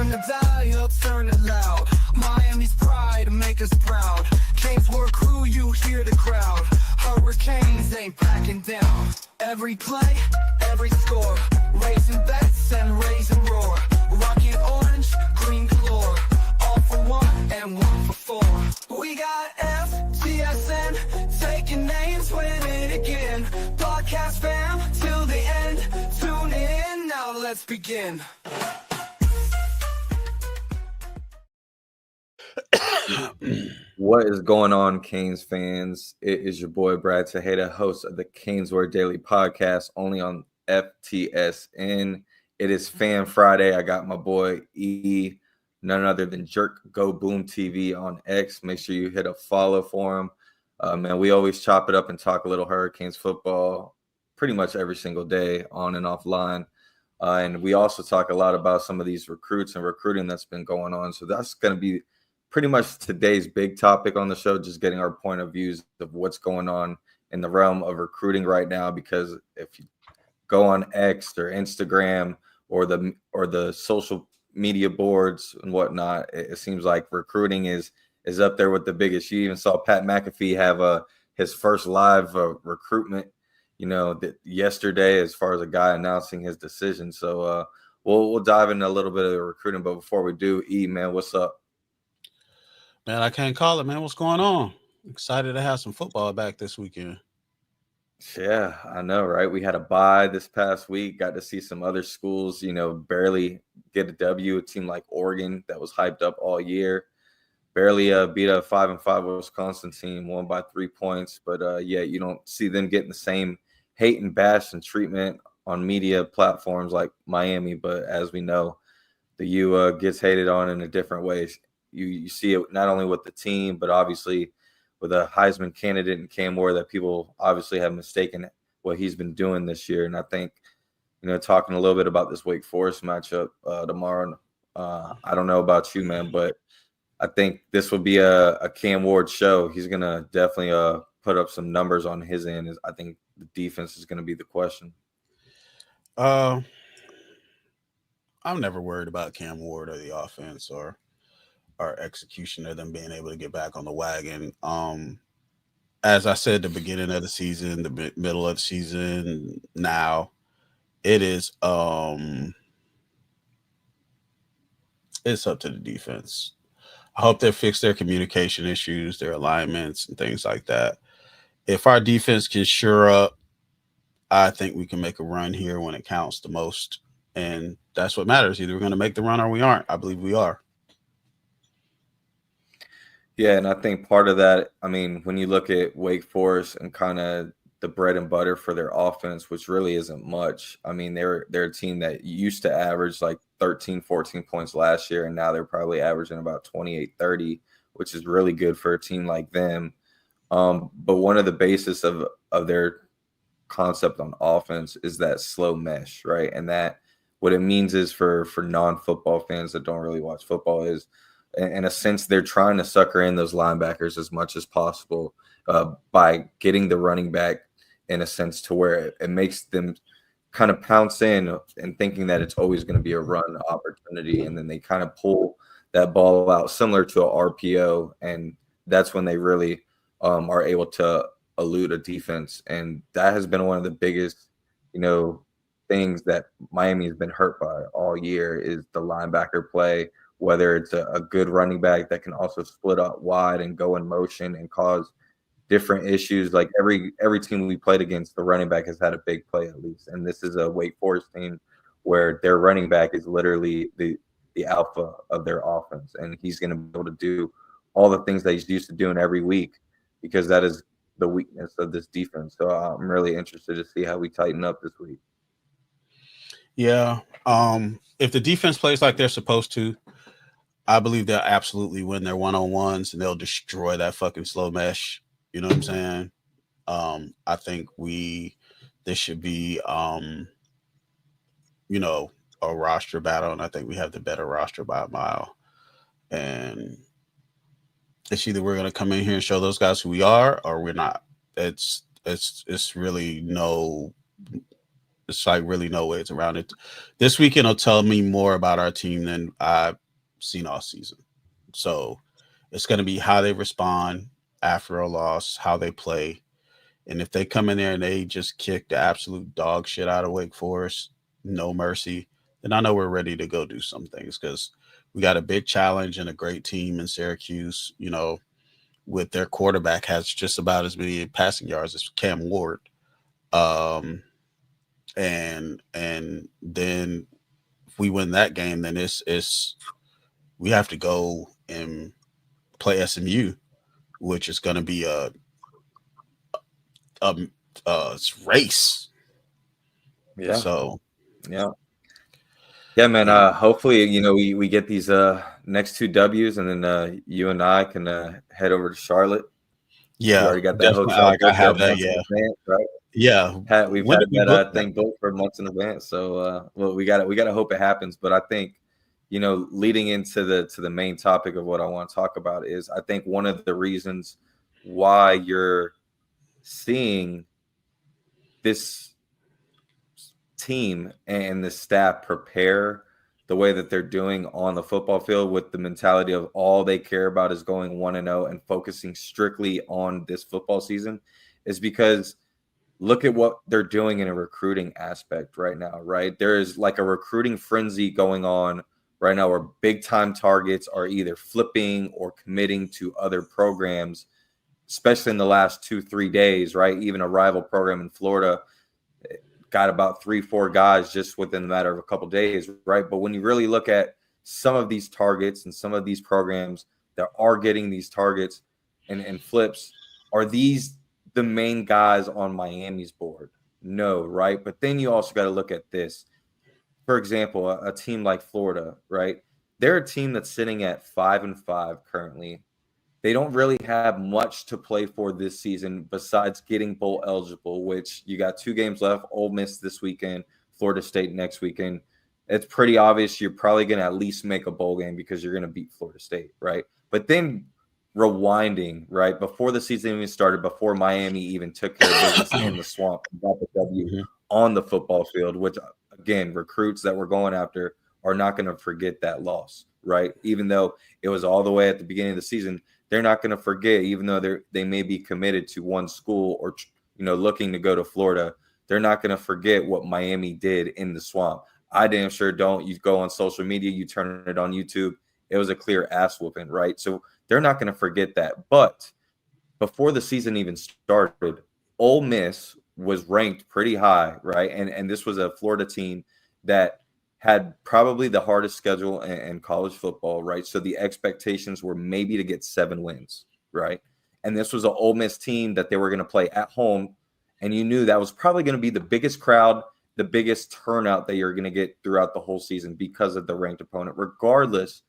Turn the dial, turn it loud. Miami's pride, make us proud. CanesWear crew, you hear the crowd. Hurricanes ain't backing down. Every play, every score. Raising bets and raising roar. Rocking orange, green galore. All for one and one for four. We got FTSN, taking names, winning again. Podcast fam, till the end. Tune in, now let's begin. What is going on, Canes fans? It is your boy Brad Tejeda, host of the CanesWear Daily Podcast, only on FTSN. It is Fan Friday. I got my boy E, none other than Jerk Go Boom TV on X. Make sure you hit a follow for him. Man, we always chop it up and talk a little Hurricanes football pretty much every single day, on and offline. And we also talk a lot about some of these recruits and recruiting that's been going on. So that's going to be pretty much today's big topic on the show, just getting our point of views of what's going on in the realm of recruiting right now. Because if you go on X or Instagram or the social media boards and whatnot, it seems like recruiting is up there with the biggest. You even saw Pat McAfee have his first live recruitment, yesterday, as far as a guy announcing his decision. So we'll dive into a little bit of the recruiting. But before we do, E, man, what's up? Man, I can't call it, man. What's going on? Excited to have some football back this weekend. Yeah, I know, right? We had a bye this past week. Got to see some other schools, barely get a W. A team like Oregon that was hyped up all year. Barely beat a 5-5 Wisconsin team, won by 3 points. But, you don't see them getting the same hate and bash and treatment on media platforms like Miami. But as we know, the U gets hated on in a different way. You see it not only with the team, but obviously with a Heisman candidate in Cam Ward that people obviously have mistaken what he's been doing this year. And I think, talking a little bit about this Wake Forest matchup tomorrow, I don't know about you, man, but I think this will be a Cam Ward show. He's going to definitely put up some numbers on his end. I think the defense is going to be the question. I'm never worried about Cam Ward or the offense or our execution of them being able to get back on the wagon. As I said, the beginning of the season, the middle of the season, now it is it's up to the defense. I hope they fix their communication issues, their alignments, and things like that. If our defense can shore up, I think we can make a run here when it counts the most. And that's what matters. Either we're going to make the run or we aren't. I believe we are. Yeah, and I think part of that, when you look at Wake Forest and kind of the bread and butter for their offense, which really isn't much. They're a team that used to average like 13, 14 points last year, and now they're probably averaging about 28, 30, which is really good for a team like them. But one of the basis of their concept on offense is that slow mesh, right? And that what it means is for non-football fans that don't really watch football is, in a sense, they're trying to sucker in those linebackers as much as possible by getting the running back in a sense to where it makes them kind of pounce in and thinking that it's always going to be a run opportunity. And then they kind of pull that ball out similar to a RPO. And that's when they really are able to elude a defense. And that has been one of the biggest, things that Miami has been hurt by all year is the linebacker play. Whether it's a good running back that can also split out wide and go in motion and cause different issues. Like every team we played against, the running back has had a big play at least. And this is a Wake Forest team where their running back is literally the alpha of their offense. And he's going to be able to do all the things that he's used to doing every week because that is the weakness of this defense. So I'm really interested to see how we tighten up this week. Yeah. If the defense plays like they're supposed to, I believe they'll absolutely win their one-on-ones and they'll destroy that fucking slow mesh. You know what I'm saying? I think this should be, a roster battle, and I think we have the better roster by a mile. And it's either we're going to come in here and show those guys who we are or we're not. It's really no It's like really no ways around it. This weekend will tell me more about our team than I've seen all season. So it's going to be how they respond after a loss, how they play. And if they come in there and they just kick the absolute dog shit out of Wake Forest, no mercy, then I know we're ready to go do some things because we got a big challenge and a great team in Syracuse, with their quarterback has just about as many passing yards as Cam Ward. Um, and then if we win that game, then it's we have to go and play SMU, which is going to be a race. Yeah. So yeah. Yeah, man. Yeah. Hopefully, we get these next 2 W's, and then you and I can head over to Charlotte. Yeah, We already got that definitely. hotel Like I booked have up that. months in Yeah, advance, right? yeah. We've When had did we that book that? thing booked for months in advance. So, well, we got to hope it happens. But I think, leading into the main topic of what I want to talk about is, I think one of the reasons why you're seeing this team and the staff prepare the way that they're doing on the football field, with the mentality of all they care about is going 1-0 and focusing strictly on this football season, is because look at what they're doing in a recruiting aspect right now, right? There is like a recruiting frenzy going on right now where big time targets are either flipping or committing to other programs, especially in the last 2-3 days, right? Even a rival program in Florida got about 3-4 guys just within the matter of a couple of days, right? But when you really look at some of these targets and some of these programs that are getting these targets and flips, are these the main guys on Miami's board? No, right? But then you also got to look at this. For example, a team like Florida, right? They're a team that's sitting at 5-5 currently. They don't really have much to play for this season besides getting bowl eligible, which you got 2 games left. Ole Miss this weekend, Florida State next weekend. It's pretty obvious you're probably going to at least make a bowl game because you're going to beat Florida State, right? But then rewinding, right, before the season even started, before Miami even took care of business in the swamp and got the W on the football field, which, again, recruits that we're going after are not going to forget that loss, right? Even though it was all the way at the beginning of the season, they're not going to forget, even though they may be committed to one school or, looking to go to Florida, they're not going to forget what Miami did in the swamp. I damn sure don't. You go on social media, you turn it on YouTube, it was a clear ass whooping, right? So they're not going to forget that. But before the season even started, Ole Miss was ranked pretty high, right? And this was a Florida team that had probably the hardest schedule in college football, right? So the expectations were maybe to get 7 wins, right? And this was an Ole Miss team that they were going to play at home, and you knew that was probably going to be the biggest crowd, the biggest turnout that you're going to get throughout the whole season because of the ranked opponent, regardless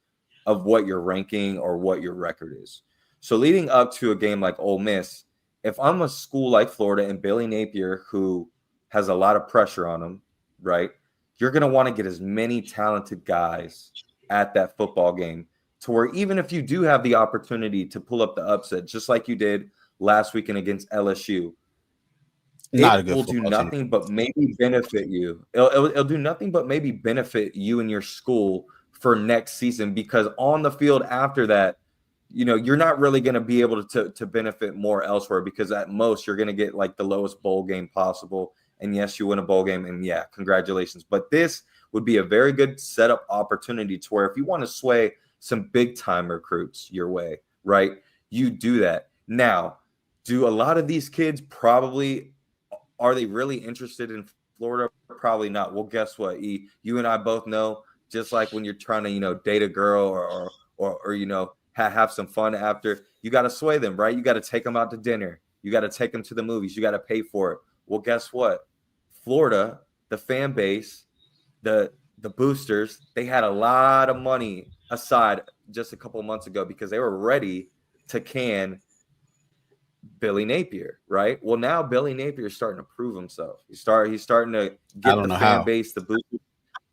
of what your ranking or what your record is. So leading up to a game like Ole Miss, if I'm a school like Florida and Billy Napier, who has a lot of pressure on him, right? You're going to want to get as many talented guys at that football game to where even if you do have the opportunity to pull up the upset, just like you did last weekend against LSU, Not a it good will do football team. nothing but maybe benefit you. It'll do nothing but maybe benefit you and your school for next season, because on the field after that, you're not really going to be able to benefit more elsewhere, because at most you're going to get like the lowest bowl game possible. And yes, you win a bowl game, and yeah, congratulations. But this would be a very good setup opportunity to where if you want to sway some big time recruits your way, right? You do that. Now, do a lot of these kids are they really interested in Florida? Probably not. Well, guess what? You and I both know, just like when you're trying to, date a girl or have some fun after, you got to sway them, right? You got to take them out to dinner. You got to take them to the movies. You got to pay for it. Well, guess what? Florida, the fan base, the boosters, they had a lot of money aside just a couple of months ago because they were ready to can Billy Napier, right? Well, now Billy Napier is starting to prove himself. He's starting to get the fan base, the boosters,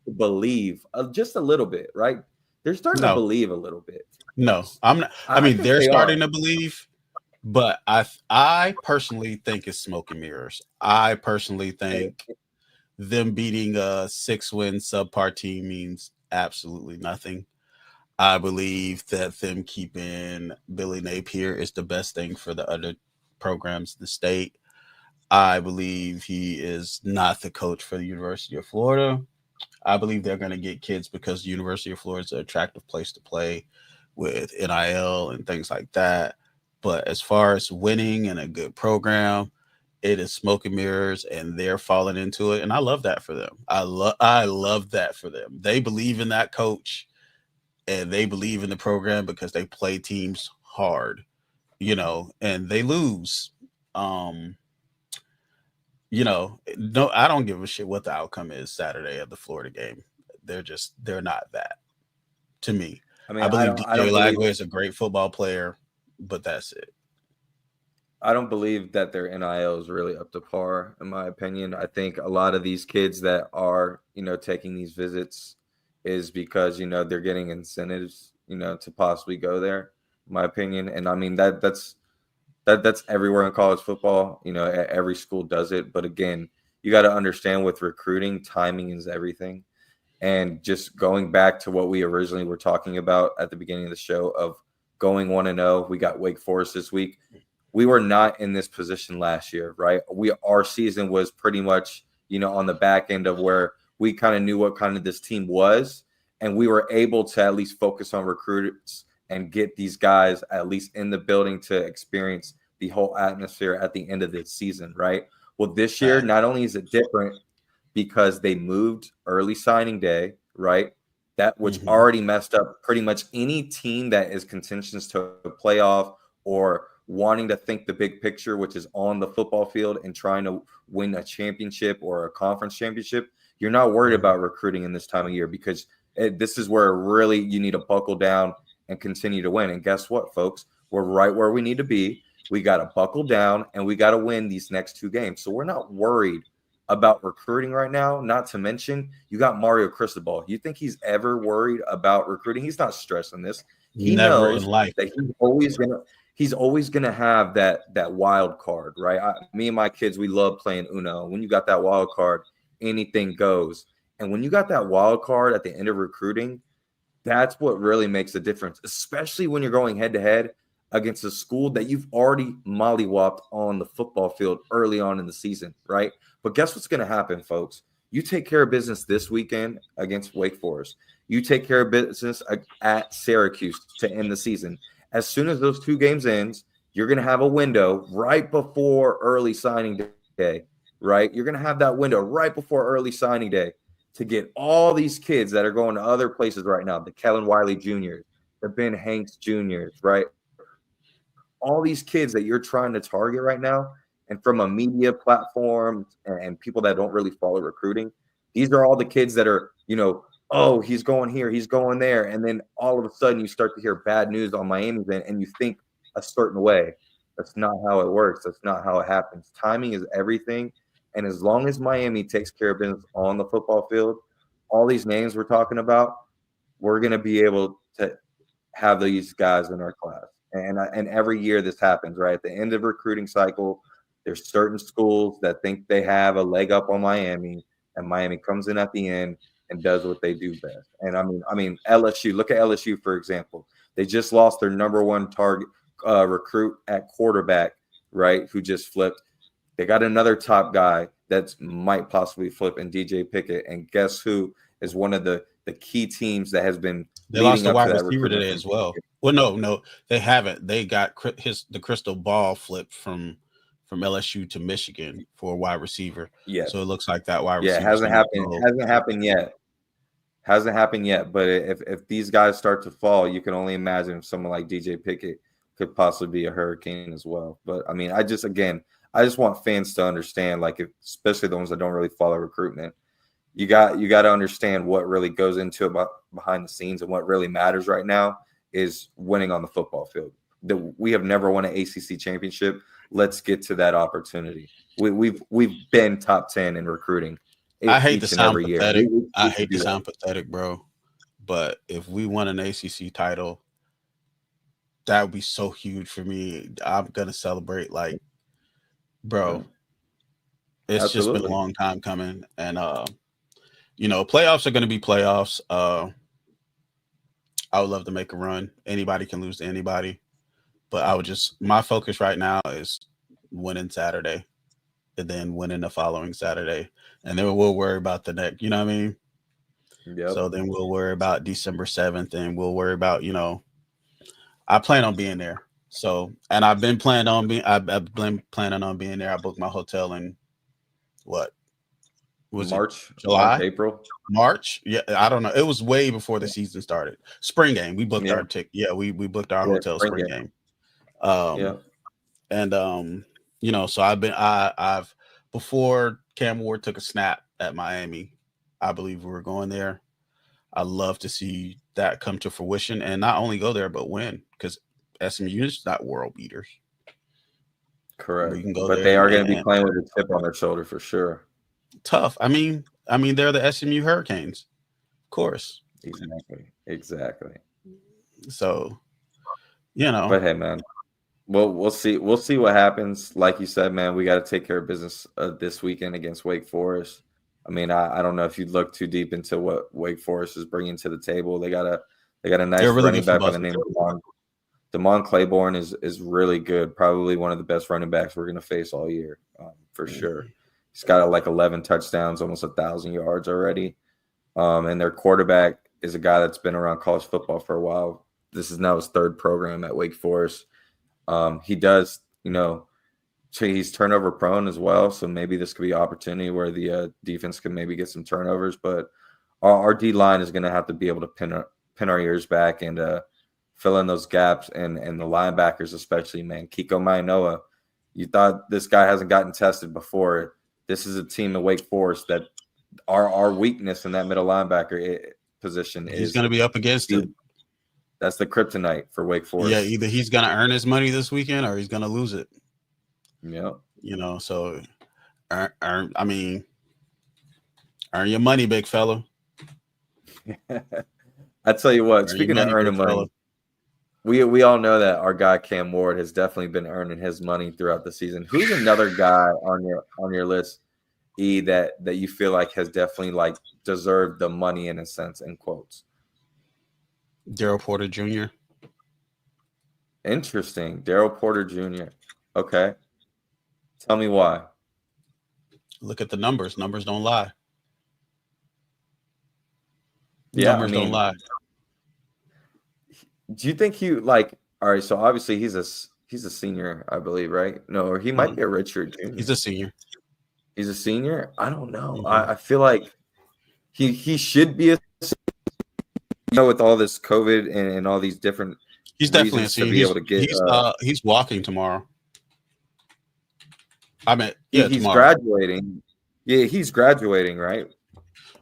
to believe just a little bit, right? They're starting to believe a little bit. No, I'm not. I mean, they're starting to believe, but I personally think it's smoke and mirrors. I personally think them beating a 6-win subpar team means absolutely nothing. I believe that them keeping Billy Napier is the best thing for the other programs in the state. I believe he is not the coach for the University of Florida. I believe they're going to get kids because the University of Florida is an attractive place to play with NIL and things like that. But as far as winning and a good program, it is smoke and mirrors, and they're falling into it. And I love that for them. I love that for them. They believe in that coach and they believe in the program because they play teams hard, and they lose. Um, no, I don't give a shit what the outcome is Saturday of the Florida game. They're not that to me. I mean, I I believe don't I DJ don't believe Lagway is a great football player, but that's it. I don't believe that their NIL is really up to par, in my opinion. I think a lot of these kids that are, taking these visits is because, they're getting incentives, to possibly go there, in my opinion. And I mean that's everywhere in college football. Every school does it. But again, you got to understand with recruiting, timing is everything. And just going back to what we originally were talking about at the beginning of the show of going 1-0, we got Wake Forest this week. We were not in this position last year, right? Our season was pretty much, on the back end of where we kind of knew what kind of this team was, and we were able to at least focus on recruits and get these guys at least in the building to experience the whole atmosphere at the end of this season, right? Well, this year, Right. not only is it different because they moved early signing day, right? That which Hmm. already messed up pretty much any team that is contentions to a playoff or wanting to think the big picture, which is on the football field and trying to win a championship or a conference championship. You're not worried about recruiting in this time of year because this is where really you need to buckle down and continue to win. And guess what, folks? We're right where we need to be. We got to buckle down and we got to win these next two games. So we're not worried about recruiting right now. Not to mention, you got Mario Cristobal. You think he's ever worried about recruiting? He's not stressing this. He Never in knows life. that he's always gonna have that wild card, right? Me and my kids, we love playing Uno. When you got that wild card, anything goes. And when you got that wild card at the end of recruiting, that's what really makes a difference, especially when you're going head to head against a school that you've already mollywopped on the football field early on in the season, right? But guess what's going to happen, folks? You take care of business this weekend against Wake Forest. You take care of business at Syracuse to end the season. As soon as those two games ends, you're going to have a window right before early signing day, right? You're going to have that window right before early signing day to get all these kids that are going to other places right now, the Kellen Wiley Juniors, the Ben Hanks Juniors, right? All these kids that you're trying to target right now, and from a media platform and people that don't really follow recruiting, these are all the kids that are, oh, he's going here, he's going there. And then all of a sudden you start to hear bad news on Miami's end and you think a certain way. That's not how it works. That's not how it happens. Timing is everything. And as long as Miami takes care of business on the football field, all these names we're talking about, we're going to be able to have these guys in our class. And every year this happens, right? At the end of recruiting cycle, there's certain schools that think they have a leg up on Miami, and Miami comes in at the end and does what they do best. And I mean LSU. Look at LSU for example. They just lost their number one target recruit at quarterback, right? Who just flipped. They got another top guy that might possibly flip in DJ Pickett. And guess who is one of the key teams that has been They lost leading the up to wide that receiver recruitment today from as well. Well, no, they haven't. They got the crystal ball flipped from LSU to Michigan for a wide receiver. yeah. So it looks like that wide Yeah, it receiver is hasn't going to happened. go. Hasn't happened yet. Hasn't happened yet. But if these guys start to fall, you can only imagine if someone like DJ Pickett could possibly be a hurricane as well. But I mean, I just want fans to understand, like, especially the ones that don't really follow recruitment. You got to understand what really goes into it behind the scenes, and what really matters right now is winning on the football field. We have never won an ACC championship. Let's get to that opportunity. We've been top 10 in recruiting I hate to each and sound every year. pathetic. I We can hate to do that. sound pathetic, bro. But if we won an ACC title, that would be so huge for me. I'm gonna celebrate like, bro. It's just been a Absolutely. long time coming, and playoffs are going to be playoffs. I would love to make a run. Anybody can lose to anybody, but my focus right now is winning Saturday, and then winning the following Saturday, and then we'll worry about the next. You know what I mean? Yep. So then we'll worry about December 7th, and we'll worry about I plan on being there. So, and I've been planning on being. I've been planning on being there. I booked my hotel in what was it? March, July, April. March? Yeah, I don't know. It was way before the season started. Spring game. We booked Yeah. our ticket. Yeah, we booked our Yeah. hotel Spring spring game. game. Yeah. And so I've before Cam Ward took a snap at Miami. I believe we were going there. I love to see that come to fruition and not only go there but win, because SMU is not world beaters. We Correct. can go But there they are going to be and playing with a chip on their shoulder for sure. tough. I mean, they're the SMU Hurricanes, of course. Exactly. So, But hey, man, well, we'll see. We'll see what happens. Like you said, man, we got to take care of business this weekend against Wake Forest. I mean, I don't know if you look too deep into what Wake Forest is bringing to the table. They got a nice they're really running good back by football the team. name of Damon Claiborne is really good. Probably one of the best running backs we're going to face all year, for sure. He's got like 11 touchdowns, almost 1,000 yards already. And their quarterback is a guy that's been around college football for a while. This is now his third program at Wake Forest. He does, he's turnover prone as well. So maybe this could be an opportunity where the defense can maybe get some turnovers. But our D line is going to have to be able to pin our ears back and fill in those gaps. And the linebackers, especially, man. Kiko Mainoa, you thought this guy hasn't gotten tested before. This is a team in Wake Forest that our weakness in that middle linebacker position is. He's going to be up against it. That's the kryptonite for Wake Forest. Yeah, either he's going to earn his money this weekend or he's going to lose it. Yeah. So earn your money, big fella. I tell you what, speaking of earning money, we all know that our guy Cam Ward has definitely been earning his money throughout the season. Who's another guy on your list, E, that you feel like has definitely like deserved the money in a sense, in quotes? Daryl Porter Jr. Interesting. Daryl Porter Jr. Okay. Tell me why. Look at the numbers. Numbers don't lie. Yeah, numbers don't lie. Do you think all right, so obviously he's a senior, I believe, right? No, or he might be a redshirt junior. He's a senior. He's a senior? I don't know. Mm-hmm. I feel like he should be with all this COVID and all these different he's definitely a senior. To be able to get, he's walking tomorrow. he's tomorrow. graduating. Yeah, he's graduating, right?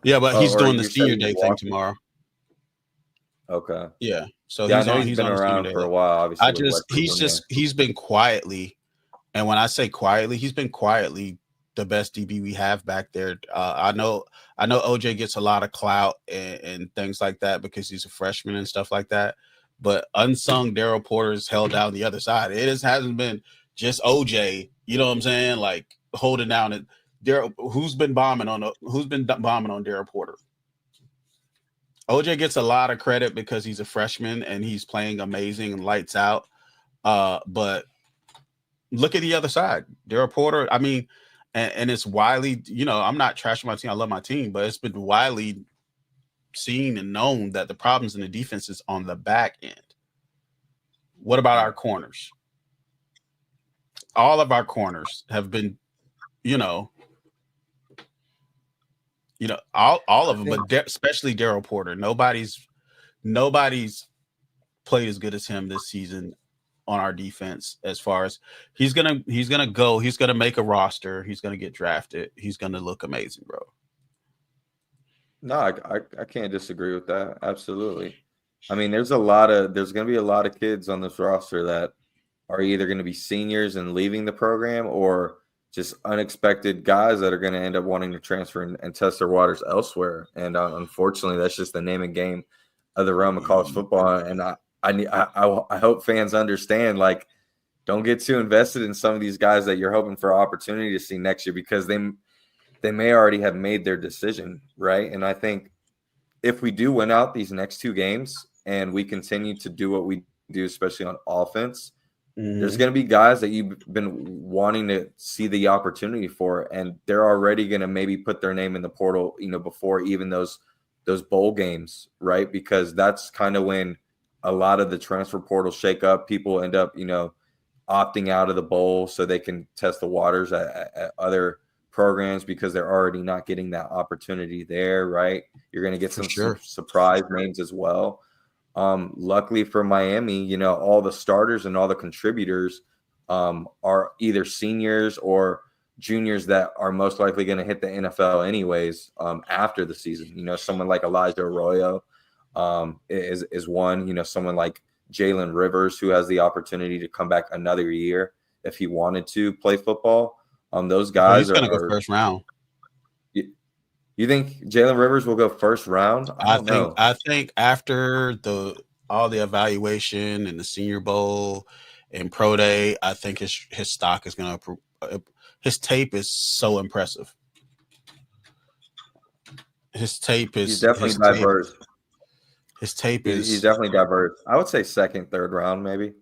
Yeah, but he's doing the senior day thing tomorrow. Okay. Yeah. So he's been around for a while, obviously. He's been quietly, and when I say quietly, he's been quietly the best DB we have back there. I know OJ gets a lot of clout and things like that because he's a freshman and stuff like that. But unsung Daryl Porter's held down the other side. It hasn't been just OJ, you know what I'm saying? Like holding down it. Daryl, who's been bombing on Daryl Porter? OJ gets a lot of credit because he's a freshman and he's playing amazing and lights out. But look at the other side. Daryl Porter, and it's widely, I'm not trashing my team. I love my team, but it's been widely seen and known that the problems in the defense is on the back end. What about our corners? All of our corners have been, all of them, but especially Daryl Porter. Nobody's played as good as him this season on our defense. As far as he's gonna make a roster. He's gonna get drafted. He's gonna look amazing, bro. No, I can't disagree with that. Absolutely. There's gonna be a lot of kids on this roster that are either going to be seniors and leaving the program or just unexpected guys that are going to end up wanting to transfer and test their waters elsewhere. And unfortunately, that's just the name and game of the realm of college football. And I hope fans understand, like, don't get too invested in some of these guys that you're hoping for opportunity to see next year, because they may already have made their decision, right? And I think if we do win out these next 2 games and we continue to do what we do, especially on offense, there's going to be guys that you've been wanting to see the opportunity for, and they're already going to maybe put their name in the portal, before even those bowl games, right? Because that's kind of when a lot of the transfer portal shake up. People end up, opting out of the bowl so they can test the waters at other programs, because they're already not getting that opportunity there, right? You're going to get some surprise names as well. Luckily for Miami, all the starters and all the contributors are either seniors or juniors that are most likely going to hit the NFL anyways after the season. Someone like Elijah Arroyo is one. Someone like Jalen Rivers, who has the opportunity to come back another year if he wanted to play football. Those guys he's going to go first round. You think Jalen Rivers will go first round? I don't know. I think after all the evaluation and the Senior Bowl and Pro Day, I think his stock is going to his tape is so impressive. His tape is he's definitely diverse. His tape is he's definitely diverse. I would say second, third round, maybe.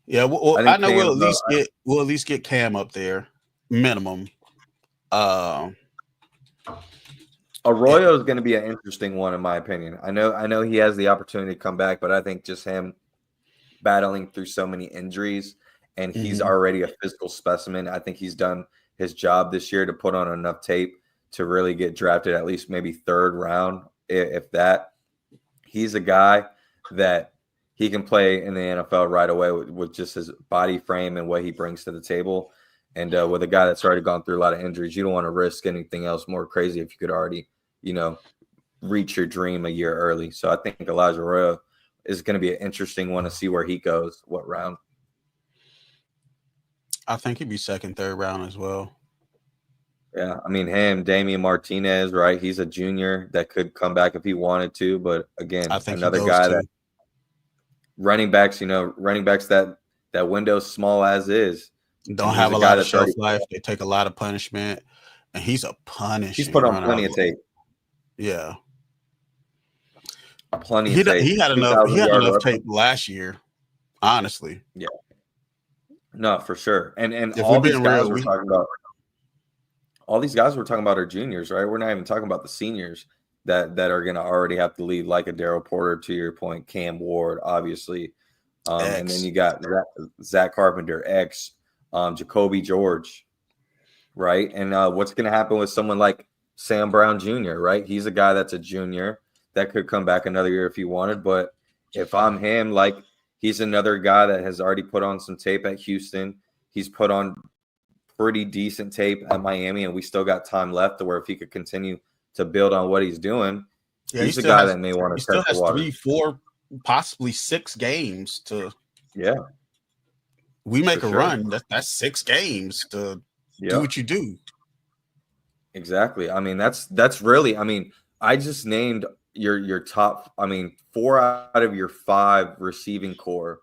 Yeah, well, I know we'll at least get Cam up there, minimum. Arroyo is going to be an interesting one, in my opinion. I know he has the opportunity to come back, but I think just him battling through so many injuries, and he's already a physical specimen. I think he's done his job this year to put on enough tape to really get drafted at least maybe third round, if that. He's a guy that he can play in the NFL right away with just his body frame and what he brings to the table. And with a guy that's already gone through a lot of injuries, you don't want to risk anything else more crazy if you could already, reach your dream a year early. So I think Elijah Arroyo is going to be an interesting one to see where he goes, what round. I think he'd be second, third round as well. Yeah, I mean, Damian Martinez, right? He's a junior that could come back if he wanted to. But again, I think another guy that running backs, that window's small as is. Don't have a lot of shelf life. They take a lot of punishment, and he's a punisher. He's put on plenty of tape. Yeah, plenty of tape. He had enough tape last year, honestly. Yeah, no, for sure. And all these guys we're talking about, are juniors, right? We're not even talking about the seniors that are going to already have to lead, like a Daryl Porter, to your point, Cam Ward, obviously, and then you got Zach Carpenter, X. Jacoby George, right? And what's going to happen with someone like Sam Brown Jr., right? He's a guy that's a junior that could come back another year if he wanted. But if I'm him, he's another guy that has already put on some tape at Houston. He's put on pretty decent tape at Miami, and we still got time left to where if he could continue to build on what he's doing, he's a guy that may want to test the water. 3, 4, possibly 6 games to – yeah. We make a run. That's 6 games to do what you do. Exactly. I mean, that's really. I mean, I just named your top. I mean, 4 out of your 5 receiving core,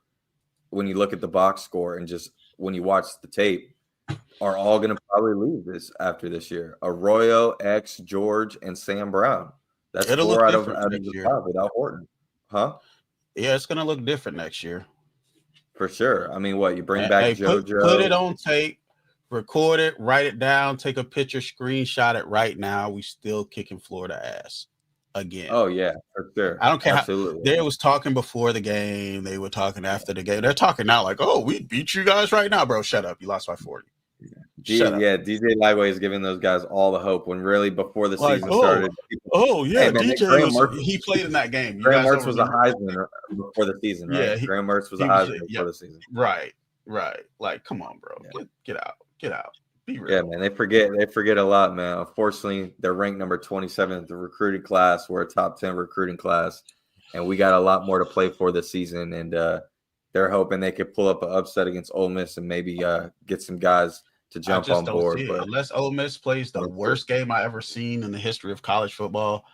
when you look at the box score and just when you watch the tape, are all going to probably leave after this year. Arroyo, X, George, and Sam Brown. That's 4 out of the 5 without Horton, huh? Yeah, it's going to look different next year. For sure. I mean, what, you bring back JoJo? Put it on tape, record it, write it down, take a picture, screenshot it right now. We still kicking Florida ass again. Oh, yeah, for sure. I don't care. Absolutely. They was talking before the game. They were talking after the game. They're talking now like, oh, we beat you guys right now, bro. Shut up. You lost by 40. DJ Lightweight is giving those guys all the hope when really before the season started. DJ, he played in that game. Graham Mertz was a Heisman before the season, right? Yeah, Graham Mertz was a Heisman before the season. Right. Like, come on, bro. Yeah. Get out. Be real. Yeah, man. They forget a lot, man. Unfortunately, they're ranked number 27 in the recruiting class. We're a top 10 recruiting class, and we got a lot more to play for this season. And they're hoping they could pull up an upset against Ole Miss and maybe get some guys to jump on board. But unless Ole Miss plays the worst game I ever seen in the history of college football,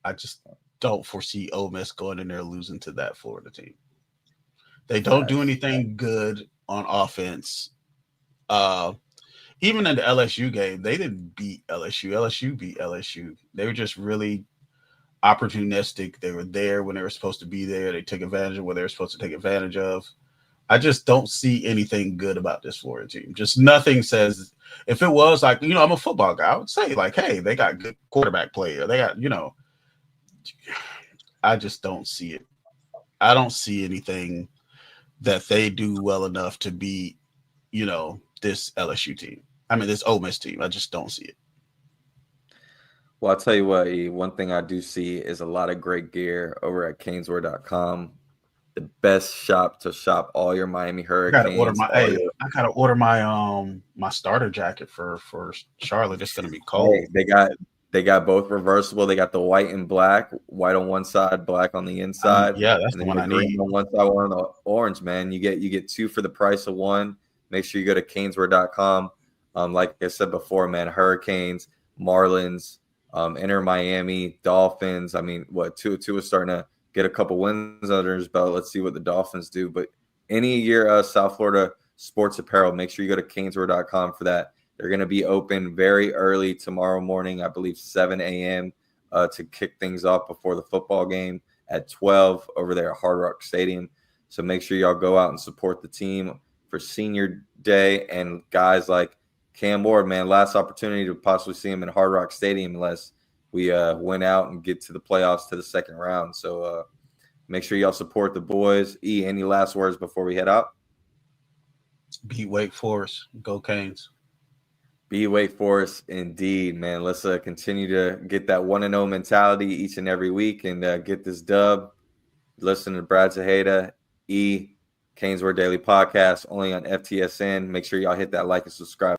I just don't foresee Ole Miss going in there losing to that Florida team. They don't do anything good on offense. Even in the LSU game, they didn't beat LSU. LSU beat LSU. They were just really opportunistic. They were there when they were supposed to be there. They took advantage of what they were supposed to take advantage of. I just don't see anything good about this Florida team. Just nothing says. If it was like, I'm a football guy, I would say like, hey, they got good quarterback play. Or they got, I just don't see it. I don't see anything that they do well enough to beat, this LSU team. I mean, this Ole Miss team. I just don't see it. Well, I'll tell you what, E, one thing I do see is a lot of great gear over at CanesWear.com. The best shop to shop all your Miami Hurricanes. I gotta order my starter jacket for Charlotte. It's gonna be cold. Hey, they got both reversible. They got the white and black, white on one side, black on the inside. Yeah, that's the one I need. On one side, one on the orange, man. You get two for the price of one. Make sure you go to CanesWear.com. Like I said before, man, Hurricanes, Marlins, Inter Miami, Dolphins. I mean, Tua is starting to get a couple wins under his belt. Let's see what the Dolphins do. But any year South Florida sports apparel, make sure you go to CanesWear.com for that. They're going to be open very early tomorrow morning, I believe 7 a.m. To kick things off before the football game at 12 over there at Hard Rock Stadium. So make sure y'all go out and support the team for Senior Day. And guys like Cam Ward, man, last opportunity to possibly see him in Hard Rock Stadium unless we went out and get to the playoffs to the second round. So make sure y'all support the boys. E, any last words before we head out? Beat Wake Forest. Go Canes. Be Wake Forest, indeed, man. Let's continue to get that 1-0 mentality each and every week and get this dub. Listen to Brad Zaheda, E, CanesWear Daily Podcast, only on FTSN. Make sure y'all hit that like and subscribe.